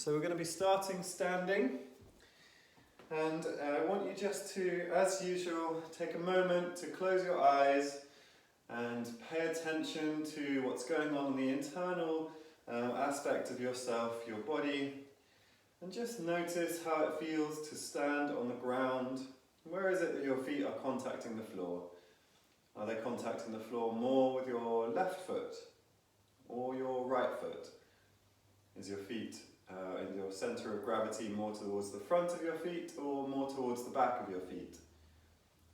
So we're going to be starting standing, and I want you just to, as usual, take a moment to close your eyes and pay attention to what's going on in the internal aspect of yourself, your body, and just notice how it feels to stand on the ground. Where is it that your feet are contacting the floor? Are they contacting the floor more with your left foot or your right foot? Is your feet in your centre of gravity more towards the front of your feet or more towards the back of your feet?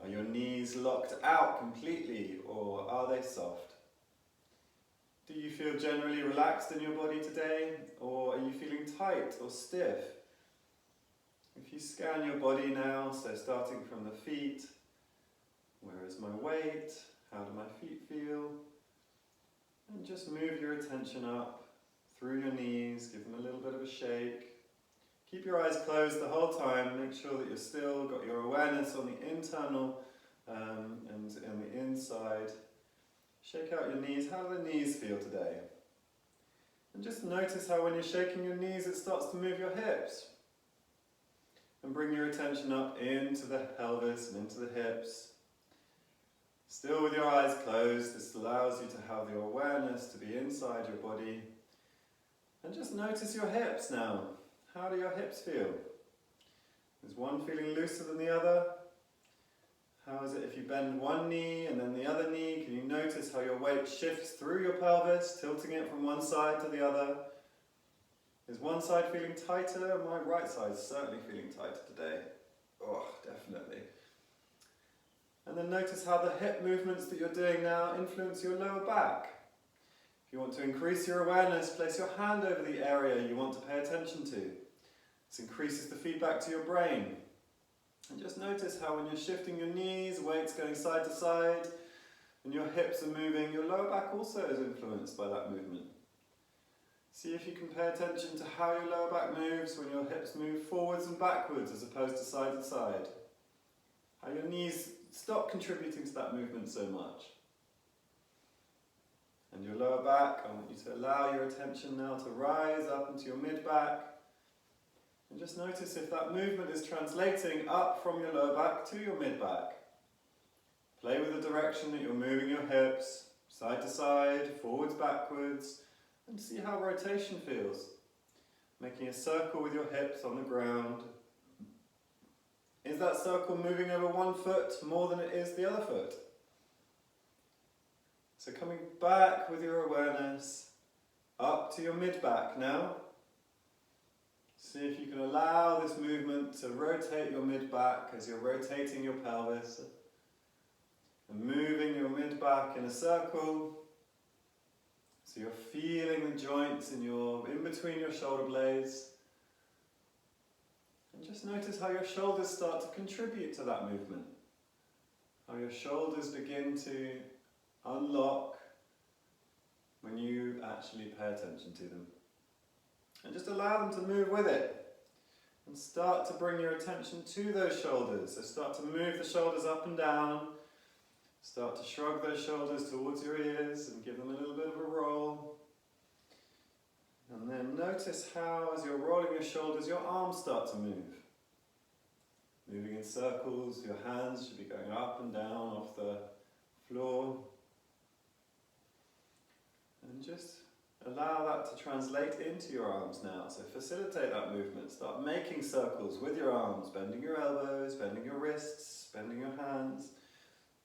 Are your knees locked out completely or are they soft? Do you feel generally relaxed in your body today, or are you feeling tight or stiff? If you scan your body now, so starting from the feet, where is my weight? How do my feet feel? And just move your attention up through your knees, give them a little bit of a shake. Keep your eyes closed the whole time, make sure that you've still got your awareness on the internal and the inside. Shake out your knees. How do the knees feel today? And just notice how when you're shaking your knees it starts to move your hips. And bring your attention up into the pelvis and into the hips. Still with your eyes closed, this allows you to have your awareness to be inside your body. And just notice your hips now. How do your hips feel? Is one feeling looser than the other? How is it if you bend one knee and then the other knee? Can you notice how your weight shifts through your pelvis, tilting it from one side to the other? Is one side feeling tighter? My right side is certainly feeling tighter today. Oh, definitely. And then notice how the hip movements that you're doing now influence your lower back. If you want to increase your awareness, place your hand over the area you want to pay attention to. This increases the feedback to your brain. And just notice how when you're shifting your knees, weight's going side to side, and your hips are moving, your lower back also is influenced by that movement. See if you can pay attention to how your lower back moves when your hips move forwards and backwards as opposed to side. How your knees stop contributing to that movement so much. And your lower back, I want you to allow your attention now to rise up into your mid-back. And just notice if that movement is translating up from your lower back to your mid-back. Play with the direction that you're moving your hips, side to side, forwards, backwards, and see how rotation feels. Making a circle with your hips on the ground. Is that circle moving over one foot more than it is the other foot? So coming back with your awareness up to your mid-back now. See if you can allow this movement to rotate your mid-back as you're rotating your pelvis. And moving your mid-back in a circle. So you're feeling the joints in between your shoulder blades. And just notice how your shoulders start to contribute to that movement. How your shoulders begin to unlock when you actually pay attention to them. And just allow them to move with it. And start to bring your attention to those shoulders. So start to move the shoulders up and down. Start to shrug those shoulders towards your ears and give them a little bit of a roll. And then notice how, as you're rolling your shoulders, your arms start to move. Moving in circles, your hands should be going up and down off the floor. And just allow that to translate into your arms now. So facilitate that movement. Start making circles with your arms, bending your elbows, bending your wrists, bending your hands.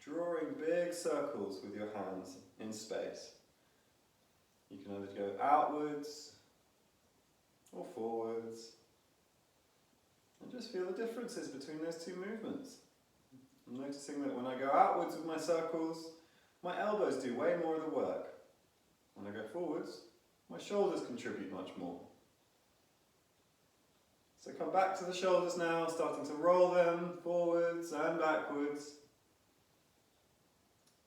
Drawing big circles with your hands in space. You can either go outwards or forwards. And just feel the differences between those two movements. I'm noticing that when I go outwards with my circles, my elbows do way more of the work. When I go forwards, my shoulders contribute much more. So come back to the shoulders now, starting to roll them forwards and backwards.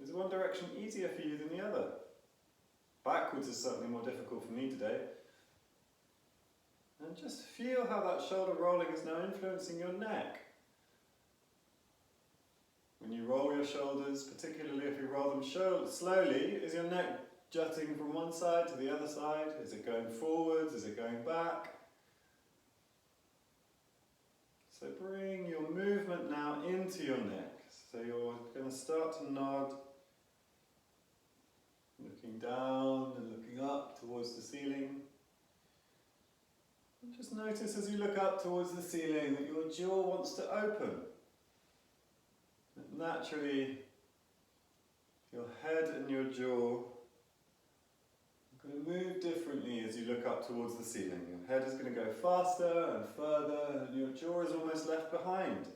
Is one direction easier for you than the other? Backwards is certainly more difficult for me today. And just feel how that shoulder rolling is now influencing your neck. When you roll your shoulders, particularly if you roll them slowly, is your neck jutting from one side to the other side? Is it going forwards? Is it going back? So bring your movement now into your neck. So you're going to start to nod, looking down and looking up towards the ceiling. And just notice as you look up towards the ceiling that your jaw wants to open. And naturally, your head and your jaw are going to move differently as you look up towards the ceiling. Your head is going to go faster and further, and your jaw is almost left behind.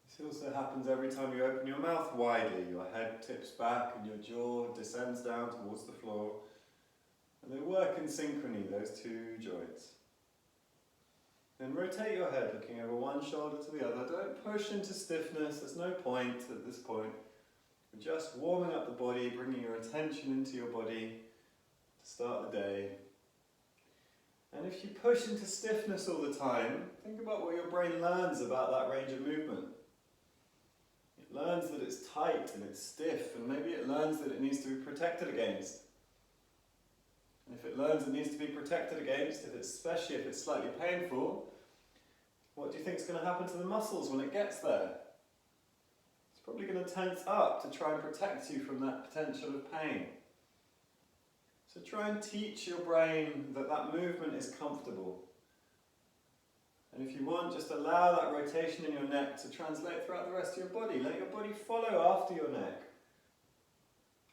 This also happens every time you open your mouth widely. Your head tips back and your jaw descends down towards the floor. And they work in synchrony, those two joints. Then rotate your head, looking over one shoulder to the other. Don't push into stiffness, there's no point at this point. We're just warming up the body, bringing your attention into your body to start the day. And if you push into stiffness all the time, think about what your brain learns about that range of movement. It learns that it's tight and it's stiff, and maybe it learns that it needs to be protected against. And if it learns it needs to be protected against, especially if it's slightly painful, what do you think is going to happen to the muscles when it gets there? It's probably going to tense up to try and protect you from that potential of pain. So try and teach your brain that that movement is comfortable. And if you want, just allow that rotation in your neck to translate throughout the rest of your body. Let your body follow after your neck.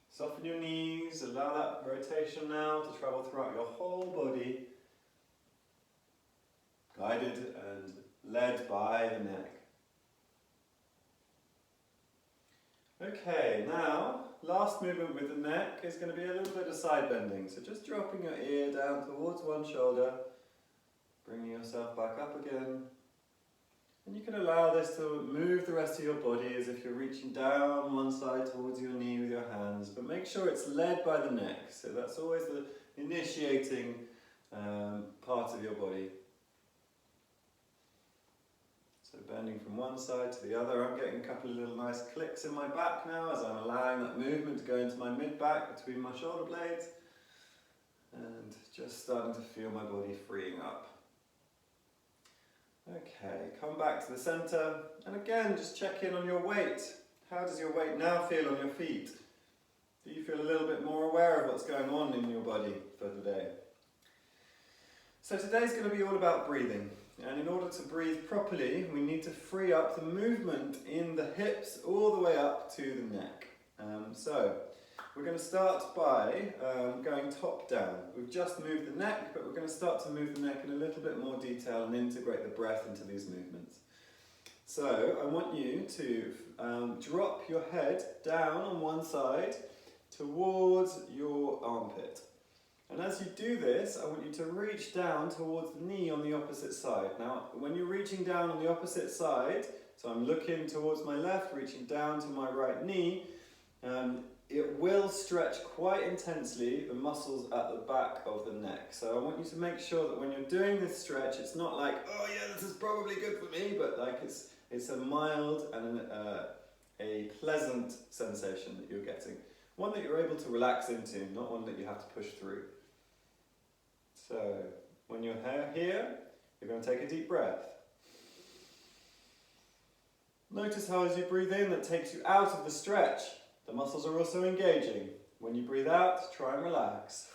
Soften your knees, allow that rotation now to travel throughout your whole body, guided and led by the neck. Okay, now, last movement with the neck is going to be a little bit of side bending. So just dropping your ear down towards one shoulder, bringing yourself back up again. And you can allow this to move the rest of your body as if you're reaching down one side towards your knee with your hands, but make sure it's led by the neck. So that's always the initiating part of your body. So bending from one side to the other. I'm getting a couple of little nice clicks in my back now as I'm allowing that movement to go into my mid-back between my shoulder blades. And just starting to feel my body freeing up. Okay, come back to the centre, and again just check in on your weight. How does your weight now feel on your feet? Do you feel a little bit more aware of what's going on in your body for the day? So today's going to be all about breathing, and in order to breathe properly we need to free up the movement in the hips all the way up to the neck. So we're going to start by going top down. We've just moved the neck, but we're going to start to move the neck in a little bit more detail and integrate the breath into these movements. So I want you to drop your head down on one side towards your armpit. And as you do this, I want you to reach down towards the knee on the opposite side. Now, when you're reaching down on the opposite side, so I'm looking towards my left, reaching down to my right knee, it will stretch quite intensely the muscles at the back of the neck. So I want you to make sure that when you're doing this stretch, it's not like, oh yeah, this is probably good for me, but like it's a mild and a pleasant sensation that you're getting. One that you're able to relax into, not one that you have to push through. So when you're here, you're going to take a deep breath. Notice how as you breathe in, that takes you out of the stretch. The muscles are also engaging. When you breathe out, try and relax.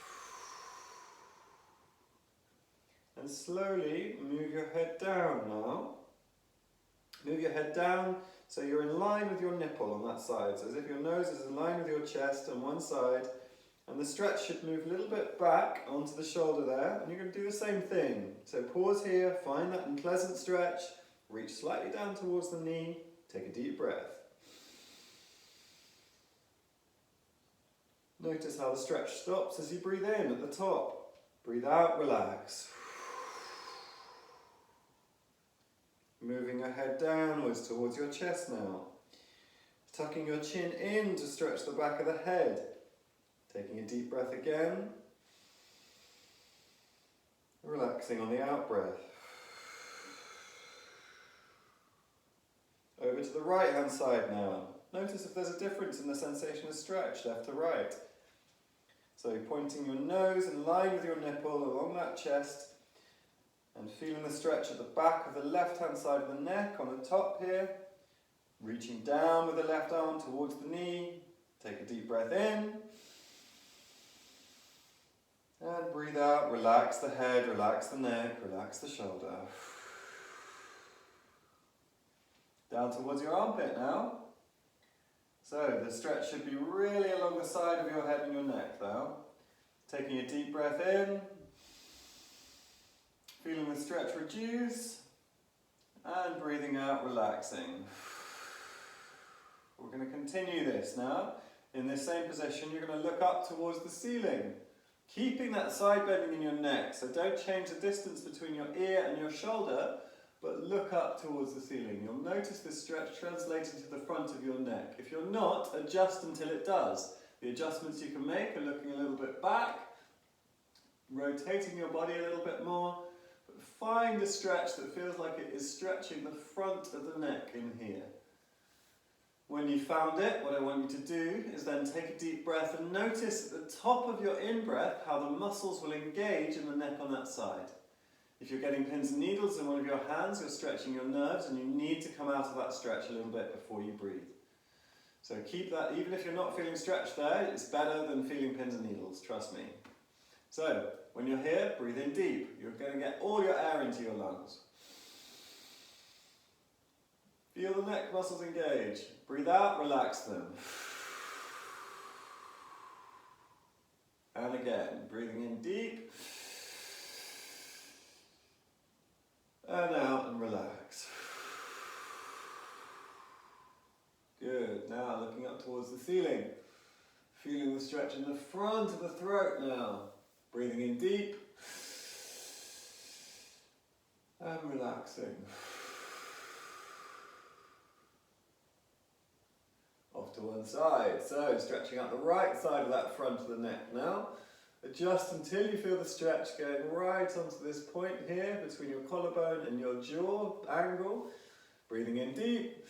And slowly move your head down now. Move your head down so you're in line with your nipple on that side. So as if your nose is in line with your chest on one side. And the stretch should move a little bit back onto the shoulder there. And you're going to do the same thing. So pause here, find that pleasant stretch. Reach slightly down towards the knee. Take a deep breath. Notice how the stretch stops as you breathe in at the top. Breathe out, relax. Moving your head downwards towards your chest now. Tucking your chin in to stretch the back of the head. Taking a deep breath again. Relaxing on the out breath. Over to the right hand side now. Notice if there's a difference in the sensation of stretch, left to right. So you're pointing your nose in line with your nipple along that chest, And feeling the stretch at the back of the left-hand side of the neck on the top here. Reaching down with the left arm towards the knee. Take a deep breath in. And breathe out, relax the head, relax the neck, relax the shoulder. Down towards your armpit now. So the stretch should be really along the side of your head and your neck now. Taking a deep breath in. Feeling the stretch reduce. And breathing out, relaxing. We're going to continue this now. In this same position, you're going to look up towards the ceiling. Keeping that side bending in your neck, so don't change the distance between your ear and your shoulder, but look up towards the ceiling. You'll notice this stretch translating to the front of your neck. If you're not, adjust until it does. The adjustments you can make are looking a little bit back, rotating your body a little bit more, but find a stretch that feels like it is stretching the front of the neck in here. When you found it, what I want you to do is then take a deep breath and notice at the top of your in-breath how the muscles will engage in the neck on that side. If you're getting pins and needles in one of your hands, you're stretching your nerves and you need to come out of that stretch a little bit before you breathe. So keep that, even if you're not feeling stretched there, it's better than feeling pins and needles, trust me. So, when you're here, breathe in deep. You're going to get all your air into your lungs. Feel the neck muscles engage. Breathe out, relax them. And again, breathing in deep. And out and relax. Good. Now looking up towards the ceiling. Feeling the stretch in the front of the throat now. Breathing in deep. And relaxing. Off to one side. So stretching out the right side of that front of the neck now. Adjust until you feel the stretch going right onto this point here between your collarbone and your jaw angle. Breathing in deep.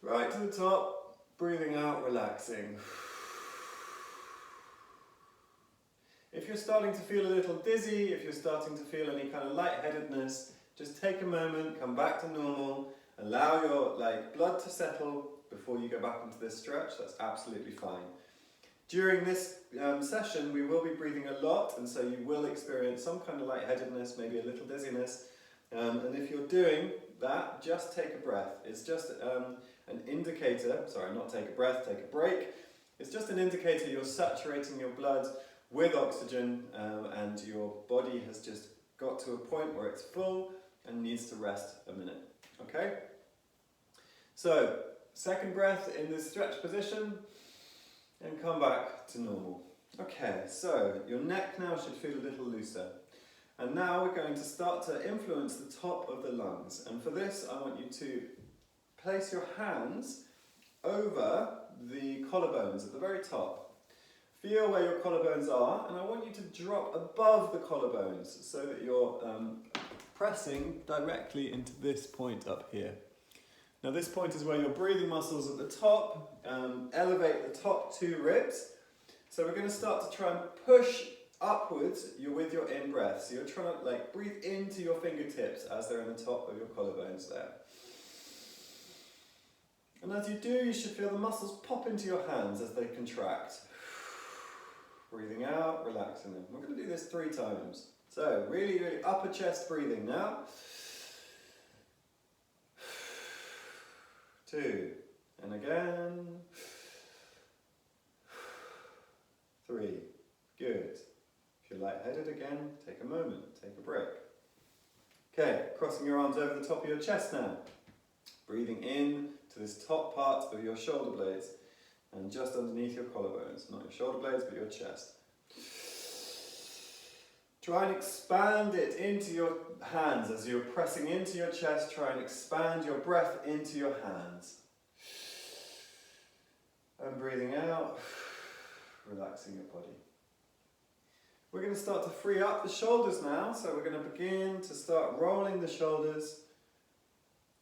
Right to the top. Breathing out, relaxing. If you're starting to feel a little dizzy, if you're starting to feel any kind of lightheadedness, just take a moment, come back to normal, allow your blood to settle before you go back into this stretch. That's absolutely fine. During this session, we will be breathing a lot, and so you will experience some kind of lightheadedness, maybe a little dizziness. And if you're doing that, just take a breath. It's just an indicator, sorry, not take a breath, take a break. It's just an indicator you're saturating your blood with oxygen and your body has just got to a point where it's full and needs to rest a minute. Okay? So, second breath in this stretch position and come back to normal. Okay, so your neck now should feel a little looser. And now we're going to start to influence the top of the lungs. And for this, I want you to place your hands over the collarbones at the very top. Feel where your collarbones are, and I want you to drop above the collarbones so that you're pressing directly into this point up here. Now this point is where your breathing muscles at the top elevate the top two ribs. So we're going to start to try and push upwards with your in-breath. So you're trying to breathe into your fingertips as they're in the top of your collarbones there. And as you do, you should feel the muscles pop into your hands as they contract. Breathing out, relaxing them. We're going to do this 3 times. So really, really upper chest breathing now. 2, and again. 3, good. If you're lightheaded again, take a moment, take a break. Okay, crossing your arms over the top of your chest now. Breathing in to this top part of your shoulder blades and just underneath your collarbones. Not your shoulder blades, but your chest. Try and expand it into your hands as you're pressing into your chest. Try and expand your breath into your hands. And breathing out, relaxing your body. We're going to start to free up the shoulders now. So we're going to begin to start rolling the shoulders.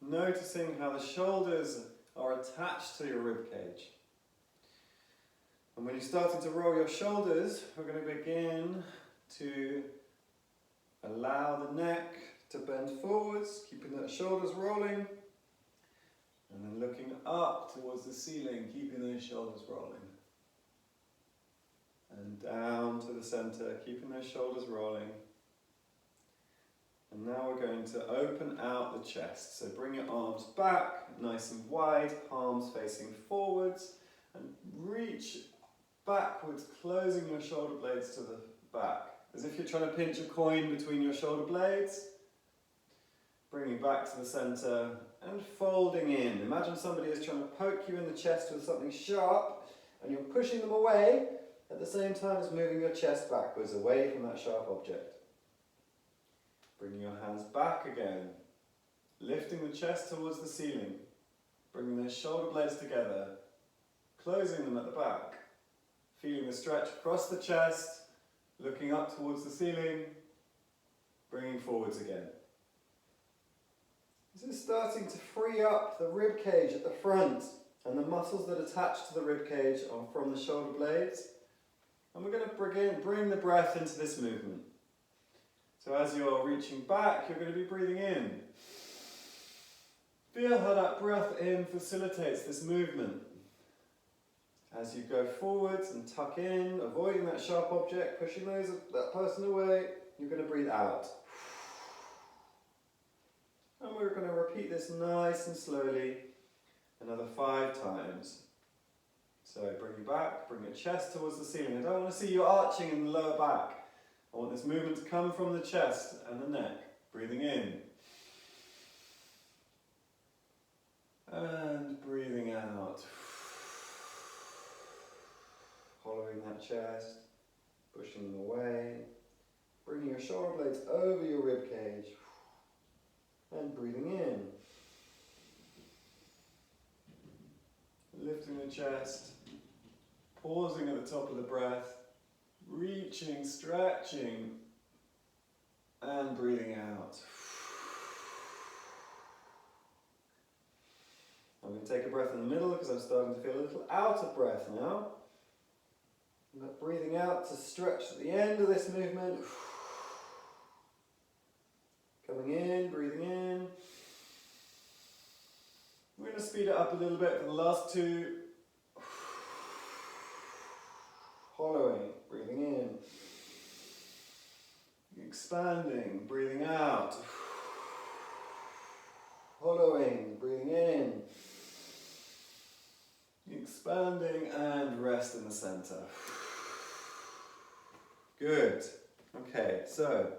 Noticing how the shoulders are attached to your rib cage. And when you're starting to roll your shoulders, we're going to begin to allow to bend forwards, keeping those shoulders rolling. And then looking up towards the ceiling, keeping those shoulders rolling. And down to the center, keeping those shoulders rolling. And now we're going to open out the chest. So bring your arms back, nice and wide, palms facing forwards, and reach backwards, closing your shoulder blades to the back. As if you're trying to pinch a coin between your shoulder blades. Bringing back to the center and folding in. Imagine somebody is trying to poke you in the chest with something sharp, and you're pushing them away at the same time as moving your chest backwards, away from that sharp object. Bringing your hands back again, lifting the chest towards the ceiling, bringing those shoulder blades together, closing them at the back, feeling the stretch across the chest, looking up towards the ceiling, bringing forwards again. This is starting to free up the rib cage at the front and the muscles that attach to the rib cage are from the shoulder blades. And we're going to bring the breath into this movement. So as you're reaching back, you're going to be breathing in. Feel how that breath in facilitates this movement. As you go forwards and tuck in, avoiding that sharp object, pushing that person away, you're going to breathe out. And we're going to repeat this nice and slowly, another 5 times. So bring you back, bring your chest towards the ceiling. I don't want to see you arching in the lower back. I want this movement to come from the chest and the neck. Breathing in. And breathing out. Hollowing that chest, pushing them away. Bringing your shoulder blades over your rib cage. And breathing in. Lifting the chest. Pausing at the top of the breath. Reaching, stretching, and breathing out. I'm going to take a breath in the middle because I'm starting to feel a little out of breath now. But breathing out to stretch at the end of this movement. Coming in, breathing in. We're going to speed it up a little bit for the last 2. Hollowing, breathing in. Expanding, breathing out. Hollowing, breathing in. Expanding and rest in the center. Good. Okay, so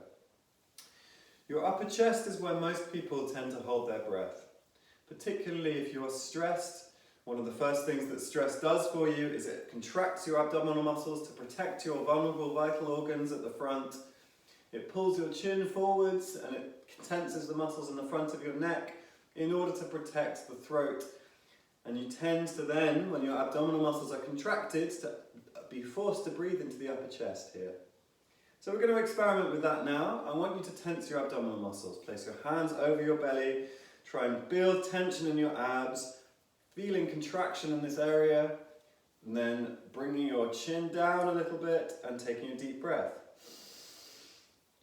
your upper chest is where most people tend to hold their breath. Particularly if you're stressed. One of the first things that stress does for you is it contracts your abdominal muscles to protect your vulnerable vital organs at the front. It pulls your chin forwards and it tenses the muscles in the front of your neck in order to protect the throat. And you tend to then, when your abdominal muscles are contracted, to be forced to breathe into the upper chest here. So we're going to experiment with that now. I want you to tense your abdominal muscles. Place your hands over your belly. Try and build tension in your abs. Feeling contraction in this area, and then bringing your chin down a little bit and taking a deep breath.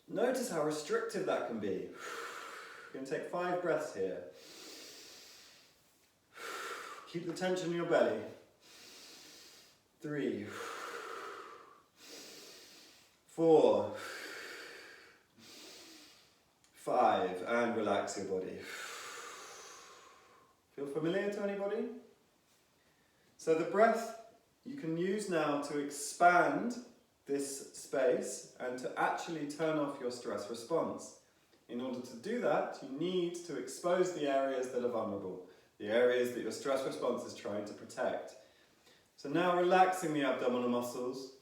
Notice how restrictive that can be. You're going to take 5 breaths here. Keep the tension in your belly. 3, 4, 5, and relax your body. Feel familiar to anybody? So the breath you can use now to expand this space and to actually turn off your stress response. In order to do that, you need to expose the areas that are vulnerable, the areas that your stress response is trying to protect. So now relaxing the abdominal muscles,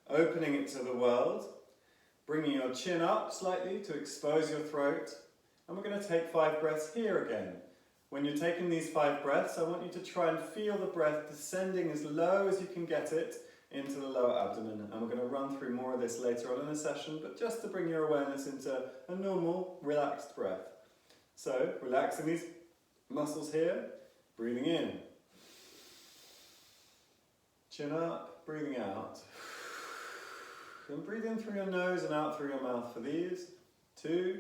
opening it to the world, bringing your chin up slightly to expose your throat, and we're going to take 5 breaths here again. When you're taking these 5 breaths, I want you to try and feel the breath descending as low as you can get it into the lower abdomen. And we're going to run through more of this later on in the session, but just to bring your awareness into a normal, relaxed breath. So, relaxing these muscles here, breathing in. Chin up, breathing out. And breathe in through your nose and out through your mouth for these. 2,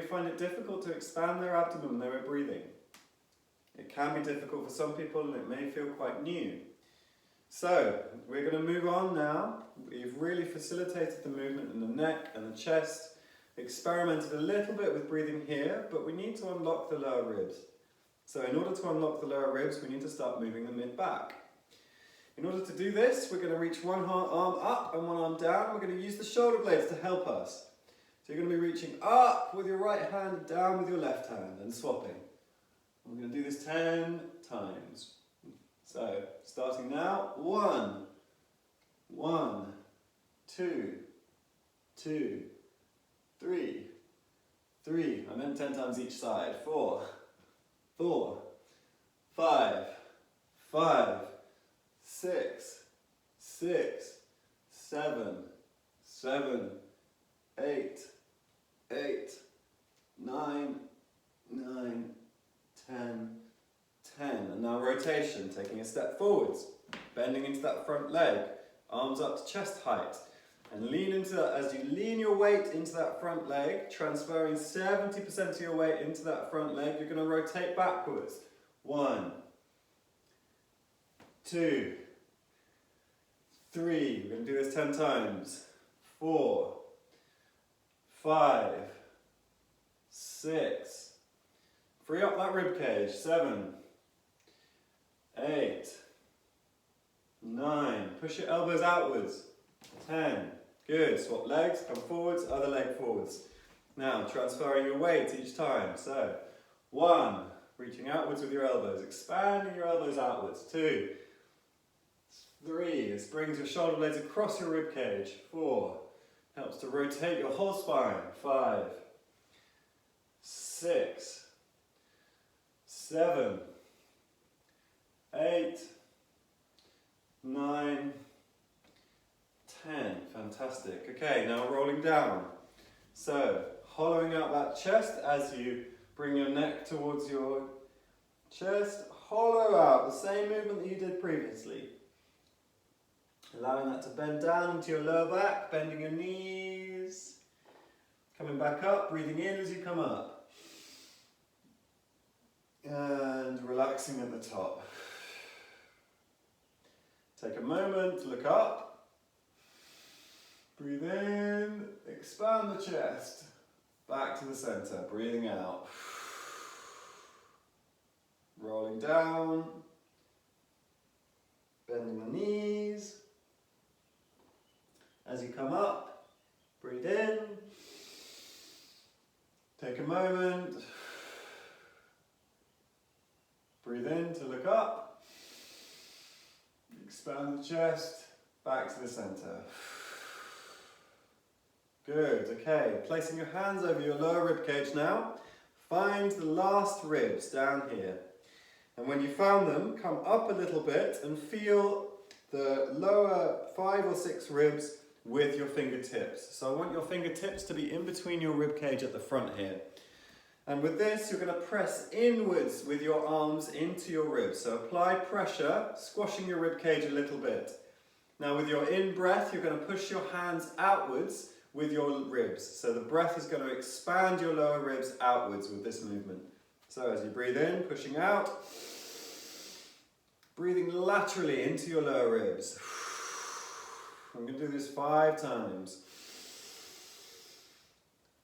anybody find it difficult to expand their abdomen when they were breathing? It can be difficult for some people and it may feel quite new. So, we're going to move on now. We've really facilitated the movement in the neck and the chest, experimented a little bit with breathing here, but we need to unlock the lower ribs. So in order to unlock the lower ribs, we need to start moving the mid back. In order to do this, we're going to reach one arm up and one arm down. We're going to use the shoulder blades to help us. So you're going to be reaching up with your right hand, down with your left hand, and swapping. We're going to do this 10 times. So, starting now, 1, 2, 2, 3, 3, I meant 10 times each side, 4, 5, 6, 7, 8, 9, 10. And now rotation, taking a step forwards, bending into that front leg, arms up to chest height, and lean into that. As you lean your weight into that front leg, transferring 70% of your weight into that front leg, you're going to rotate backwards. 1, 2, 3, we're going to do this 10 times, 4, 5, 6, free up that rib cage, 7, 8, 9, push your elbows outwards, 10, good, swap legs, come forwards, other leg forwards. Now transferring your weight each time, so 1, reaching outwards with your elbows, expanding your elbows outwards, 2, 3, this brings your shoulder blades across your rib cage, 4, helps to rotate your whole spine, 5, 6, 7, 8, 9, 10. Fantastic. Okay, now rolling down. So, hollowing out that chest as you bring your neck towards your chest. Hollow out, the same movement that you did previously. Allowing that to bend down into your lower back, bending your knees. Coming back up, breathing in as you come up. And relaxing at the top. Take a moment to look up. Breathe in, expand the chest. Back to the center, breathing out. Rolling down. Bending the knees. As you come up, breathe in. Take a moment. Breathe in to look up. Expand the chest, back to the center. Good, okay. Placing your hands over your lower rib cage now. Find the last ribs down here. And when you found them, come up a little bit and feel the lower 5 or 6 ribs with your fingertips. So I want your fingertips to be in between your rib cage at the front here. And with this, you're going to press inwards with your arms into your ribs. So apply pressure, squashing your rib cage a little bit. Now with your in-breath, you're going to push your hands outwards with your ribs. So the breath is going to expand your lower ribs outwards with this movement. So as you breathe in, pushing out, breathing laterally into your lower ribs. I'm going to do this 5 times.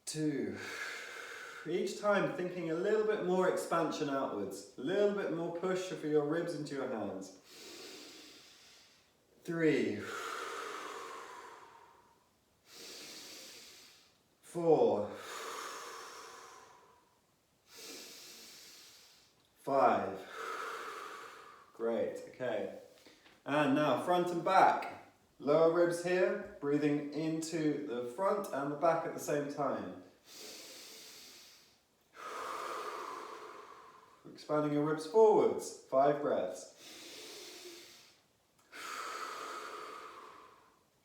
2. Each time thinking a little bit more expansion outwards, a little bit more push for your ribs into your hands. 3, 4, 5. Great, okay. And now front and back. Lower ribs here, breathing into the front and the back at the same time. Expanding your ribs forwards, 5 breaths.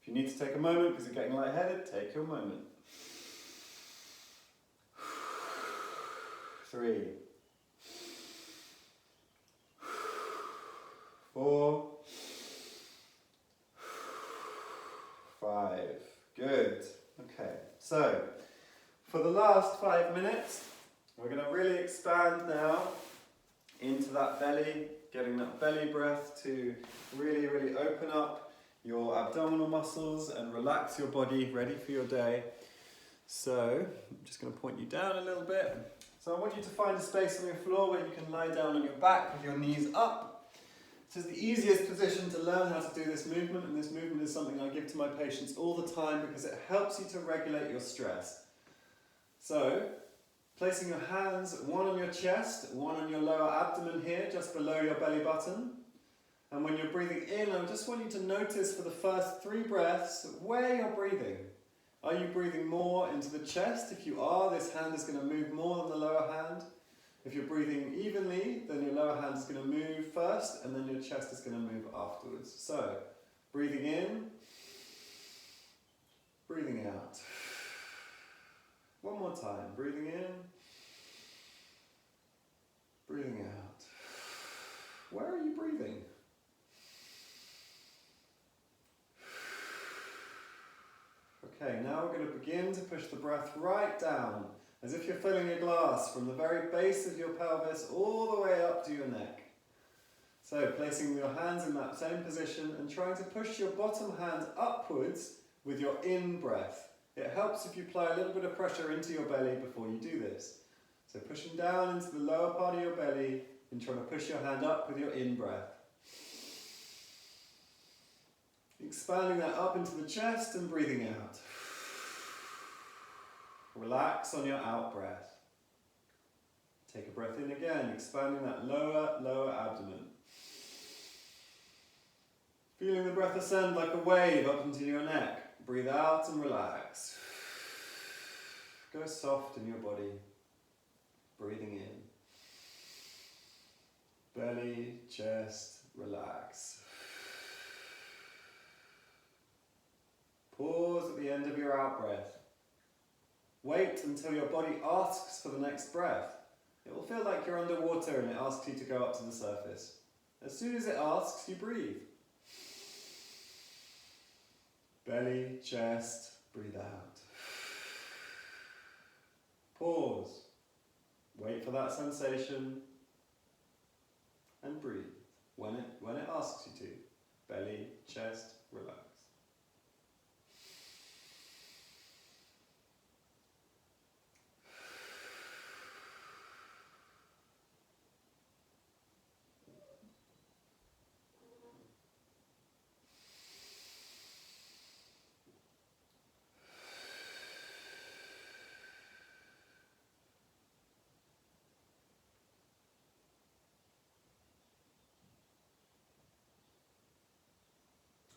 If you need to take a moment because you're getting lightheaded, take your moment. 3, 4, 5. Good. Okay, so For the last 5 minutes, we're going to really expand now into that belly, getting that belly breath to really, really open up your abdominal muscles and relax your body, ready for your day. So, I'm just going to point you down a little bit. So I want you to find a space on your floor where you can lie down on your back with your knees up. This is the easiest position to learn how to do this movement, and this movement is something I give to my patients all the time because it helps you to regulate your stress. So, placing your hands, one on your chest, one on your lower abdomen here, just below your belly button. And when you're breathing in, I just want you to notice for the first 3 breaths where you're breathing. Are you breathing more into the chest? If you are, this hand is going to move more than the lower hand. If you're breathing evenly, then your lower hand is going to move first, and then your chest is going to move afterwards. So, breathing in, breathing out. One more time, breathing in, breathing out. Where are you breathing? Okay, now we're going to begin to push the breath right down, as if you're filling a glass from the very base of your pelvis all the way up to your neck. So, placing your hands in that same position and trying to push your bottom hand upwards with your in-breath. It helps if you apply a little bit of pressure into your belly before you do this. So pushing down into the lower part of your belly and trying to push your hand up with your in-breath. Expanding that up into the chest and breathing out. Relax on your out-breath. Take a breath in again, expanding that lower abdomen. Feeling the breath ascend like a wave up into your neck. Breathe out and relax. Go soft in your body. Breathing in. Belly, chest, relax. Pause at the end of your out breath. Wait until your body asks for the next breath. It will feel like you're underwater and it asks you to go up to the surface. As soon as it asks, you breathe. Belly, chest, breathe out. Pause. Wait for that sensation and breathe when it asks you to. Belly, chest, relax.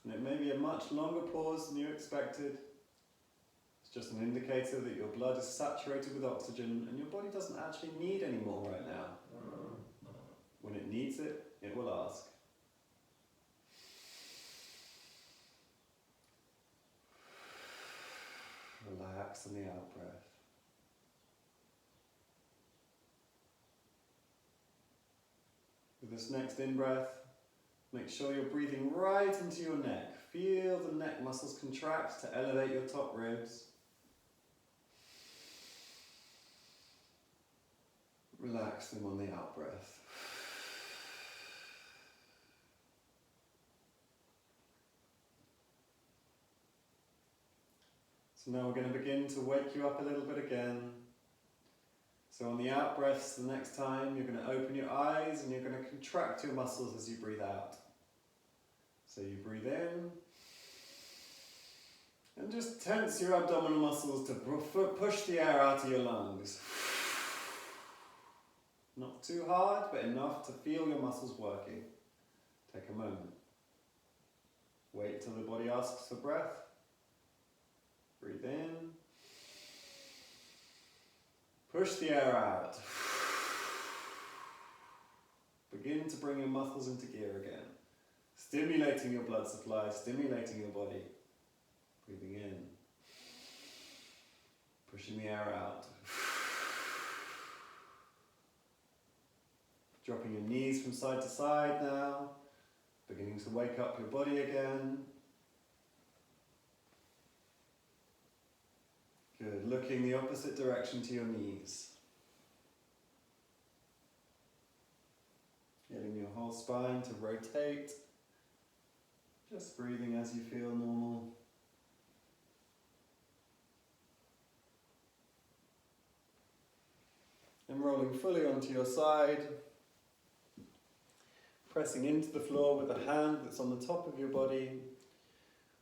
And it may be a much longer pause than you expected. It's just an indicator that your blood is saturated with oxygen and your body doesn't actually need any more right now. When it needs it, it will ask. Relax on the out breath. With this next in-breath, make sure you're breathing right into your neck. Feel the neck muscles contract to elevate your top ribs. Relax them on the out breath. So now we're going to begin to wake you up a little bit again. So on the out breaths, the next time, you're going to open your eyes and you're going to contract your muscles as you breathe out. So you breathe in, and just tense your abdominal muscles to push the air out of your lungs. Not too hard, but enough to feel your muscles working. Take a moment. Wait till the body asks for breath. Breathe in. Push the air out. Begin to bring your muscles into gear again. Stimulating your blood supply, stimulating your body. Breathing in. Pushing the air out. Dropping your knees from side to side now. Beginning to wake up your body again. Good, looking the opposite direction to your knees. Getting your whole spine to rotate. Just breathing as you feel normal. And rolling fully onto your side. Pressing into the floor with the hand that's on the top of your body.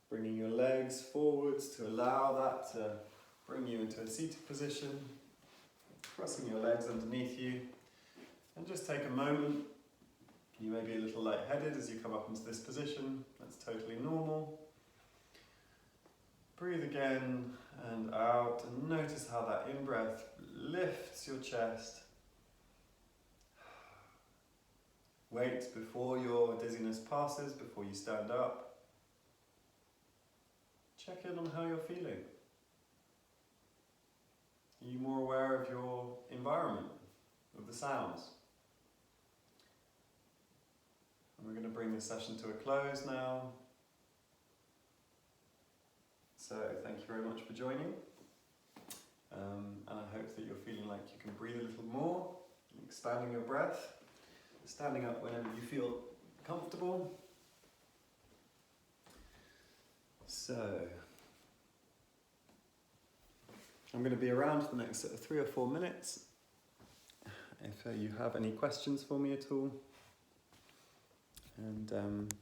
Bringing your legs forwards to allow that to bring you into a seated position. Crossing your legs underneath you. And just take a moment. You may be a little lightheaded as you come up into this position. That's totally normal. Breathe again and out, and notice how that in-breath lifts your chest. Wait before your dizziness passes, before you stand up. Check in on how you're feeling. Are you more aware of your environment, of the sounds? And we're going to bring this session to a close now. So thank you very much for joining. And I hope that you're feeling like you can breathe a little more, expanding your breath, standing up whenever you feel comfortable. So, I'm going to be around for the next 3 or 4 minutes. If you have any questions for me at all. And